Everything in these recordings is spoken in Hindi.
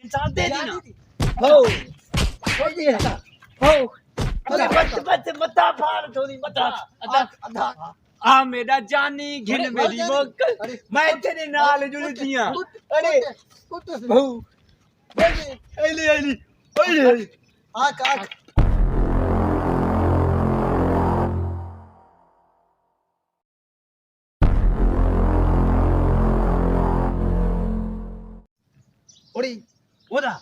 इंसान दे दी ना हो हो दी है हो अरे बस मता फाड़ थोड़ी मता अदा आ मेरा जानी घिन मेरी मोकल मैं तेरे नाल जुड़दी हां अरे बहु एली एली ओए आक ओड़ी ओदा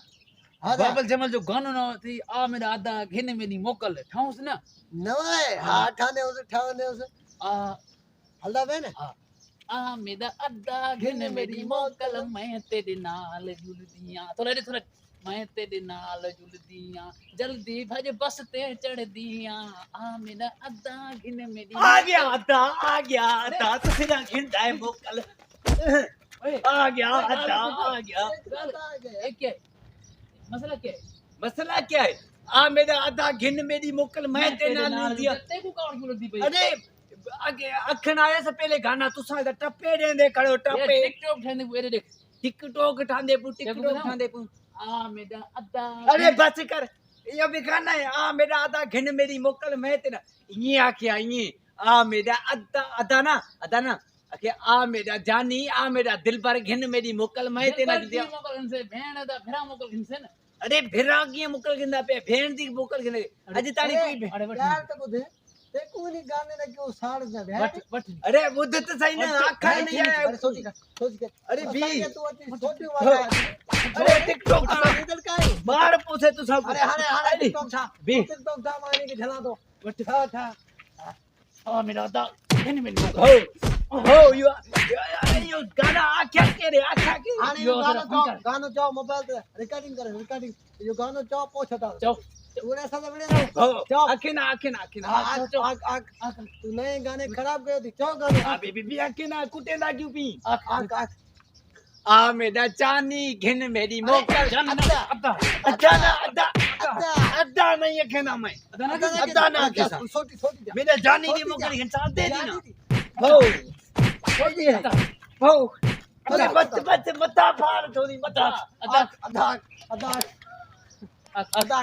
बाबल जमल जो गानो न थी आ मेरा आदा घिन मेरी मोकल ठाउस ना नवाए हां ठाने उसे आ हल्दा वे ने आ मेरा अद्दा घिन मेरी मोकल मैं तेरे नाल जुलदियां थोड़ा मैं तेरे नाल जुलदियां जल्दी भज बस ते चढ़दियां आ मेरा अद्दा घिन मेरी आ गया अद्दा तो सिरा घिनदा है मोकल आ गया क्या मसला क्या है आ मेरा आधा घिन मेरी मोकल मैं तेरे नाल दिया तेको कौन जुलदी भाई अरे आगे अखन आए से पहले गाना तुसा दा टप्पे देंदे खड़ो टप्पे टिकटॉक ठांदे पू देख टिकटॉक ठांदे पू आ मेरा आधा अरे बस कर ये भी गाना है आ मेरा आधा घिन मेरी मोकल मैं तेरा ये आखिया ये आ मेरा आधा ना अके आ मेरा जानी आ मेरा दिल पर घिन मेरी मोकल मैं तेरा दिया मोकल इनसे भेण दा फिरा मोकल इनसे ना अरे फिरा की मोकल गिंदा पे भेण दी मोकल गिंदे अज ताणी कोई यार तो बुधे ते कोई गाने ना क्यों साड़ जा बट अरे बुध तो सही ना आखा नहीं आया सोच के अरे भी तू छोटी वाला अरे टिकटॉक का इधर का मार पूछे तू सब अरे टिकटॉक था भी टिकटॉक था मारने के झला दो था आ मेरा दा घिन मेरी मोकल हो यू गाना आख्या के रे आख्या के गानो चाओ मोबाइल पे रिकॉर्डिंग यो गानो चाओ पोछता चाओ पूरे सब बड़े चाओ आखिना तू नए गाने खराब कर दी चाओ गाने बीबी आखिना कुटे ना क्यों पी आ मेरा चानी घिन मेरी मोकल अद्दा नहीं आखिना मैं अद्दा ना छोटी मेरा जानी की मोकल घिन साथ दे दी ना हो हो अरे बस मता फाड़ थोड़ी मता अदा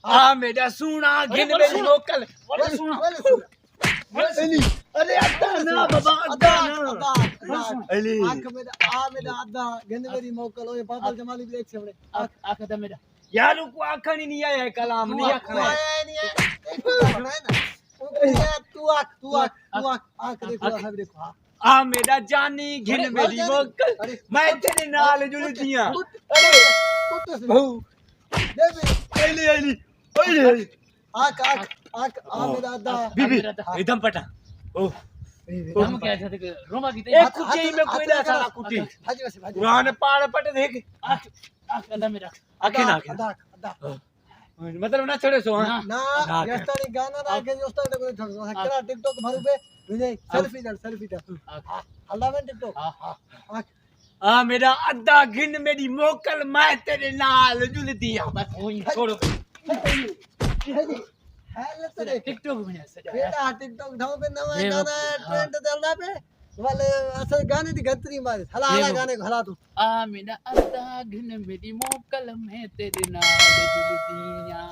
आ मेरा सुना घिन मेरी मोकल अरे अद्दा ना बाबा अद्दा ना अली आंख में आ मेरा अद्दा घिन मेरी मोकल ओए बाबल जमाली भी एक से बड़े आंख दा मेरा यार को आखन ही नहीं आया कलाम नहीं आखना नहीं है एक आखना है ना तू आख देखो आ मेरा जानी घिन मेरी मोकल मैं तेरे नाल जुलदियां अरे बहु एली ओए आख आ मेरा अद्दा बीबी एकदम पटा ओ हम क्या चाहते रोमा की एक कुटी में कोई ना साला कुटी कुरान पाड़ पट देख आख अद्दा मेरा आखिना अद्दा मतलब ना छोड़े सो ना यस्तानी गाना ना के यस्तानी को छोड़ सकरा टिकटॉक भरू पे विजय सेल्फी दे अल्लाह में टिकटॉक आ मेरा अद्दा घिन मेरी मोकल मैं तेरे नाल जुलदी हां बस वही छोड़ो है तेरे टिकटॉक में बेटा टिकटॉक ढाओ पे नवा गाना ट्रेंड चलदा पे वाले असल गाने दी गतरी मारे हला गाने को हला तू आ मेरा अद्दा घिन मेरी मोकल मैं तेरे नाल जुलदियां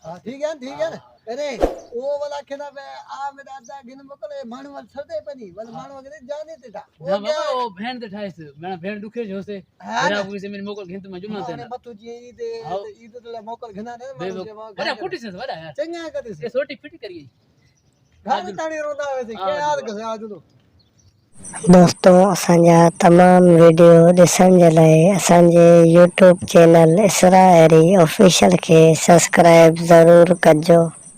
हां ठीक है अरे ओ वाला खेना पे आ मेरा अद्दा घिन मोकल मानू वाल सदे पनी वाल मानू के जाने तेटा ओ भेण ते ठाइस मैं भेण दुखे जो से मेरा बुई से मेरी मोकल घिन तो मैं जुलना ते अरे बतू जी ईद तो मोकल घिना ने अरे कुटी से वड़ा यार चंगा कर ये सोटी फिट करिए गाने ताणी रोंदा आवे से के याद कसे आज तो दोस्तों असांजा तमाम वीडियो ॾिसण जे लाइ असांजे यूट्यूब चैनल इसराएरी ऑफिशियल खे सब्सक्राइब ज़रूरु कजो।